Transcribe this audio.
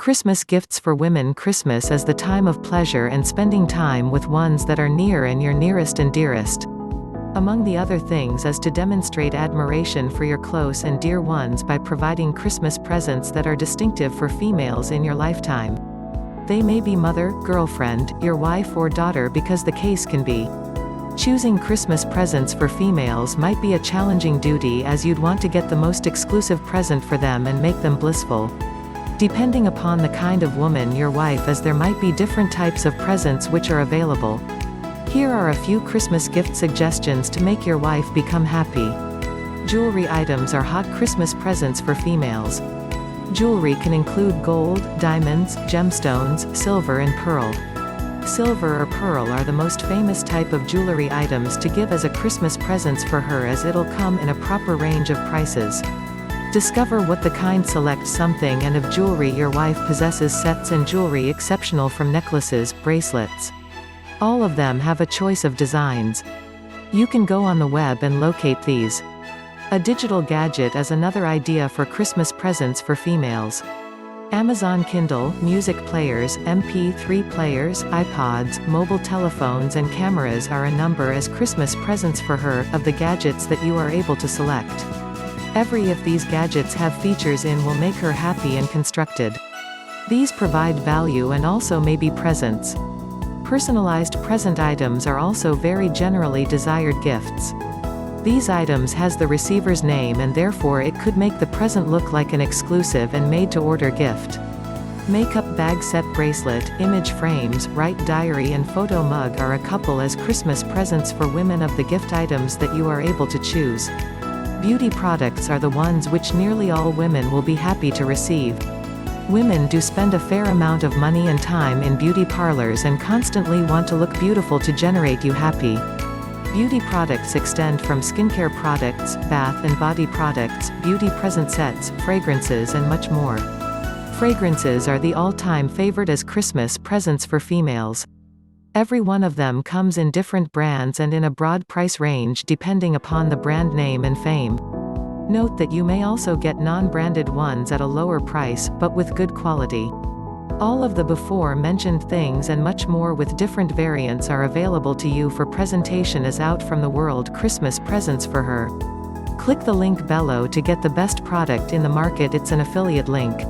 Christmas gifts for women. Christmas is the time of pleasure and spending time with ones that are near and your nearest and dearest. Among the other things is to demonstrate admiration for your close and dear ones by providing Christmas presents that are distinctive for females in your lifetime. They may be mother, girlfriend, your wife or daughter because the case can be. Choosing Christmas presents for females might be a challenging duty as you'd want to get the most exclusive present for them and make them blissful. Depending upon the kind of woman your wife is, there might be different types of presents which are available. Here are a few Christmas gift suggestions to make your wife become happy. Jewelry items are hot Christmas presents for females. Jewelry can include gold, diamonds, gemstones, silver and pearl. Silver or pearl are the most famous type of jewelry items to give as a Christmas presents for her, as it'll come in a proper range of prices. Discover what the kind. Select something and of jewelry your wife possesses. Sets and jewelry exceptional from necklaces, bracelets. All of them have a choice of designs. You can go on the web and locate these. A digital gadget is another idea for Christmas presents for females. Amazon Kindle, music players, MP3 players, iPods, mobile telephones and cameras are a number as Christmas presents for her, of the gadgets that you are able to select. Every of these gadgets have features in will make her happy and constructed. These provide value and also may be presents. Personalized present items are also very generally desired gifts. These items has the receiver's name and therefore it could make the present look like an exclusive and made-to-order gift. Makeup bag set, bracelet, image frames, write diary and photo mug are a couple as Christmas presents for women of the gift items that you are able to choose. Beauty products are the ones which nearly all women will be happy to receive. Women do spend a fair amount of money and time in beauty parlors and constantly want to look beautiful to generate you happy. Beauty products extend from skincare products, bath and body products, beauty present sets, fragrances and much more. Fragrances are the all-time favorite as Christmas presents for females. Every one of them comes in different brands and in a broad price range depending upon the brand name and fame. Note that you may also get non-branded ones at a lower price, but with good quality. All of the before mentioned things and much more with different variants are available to you for presentation as Out from the World Christmas presents for her. Click the link below to get the best product in the market. It's an affiliate link.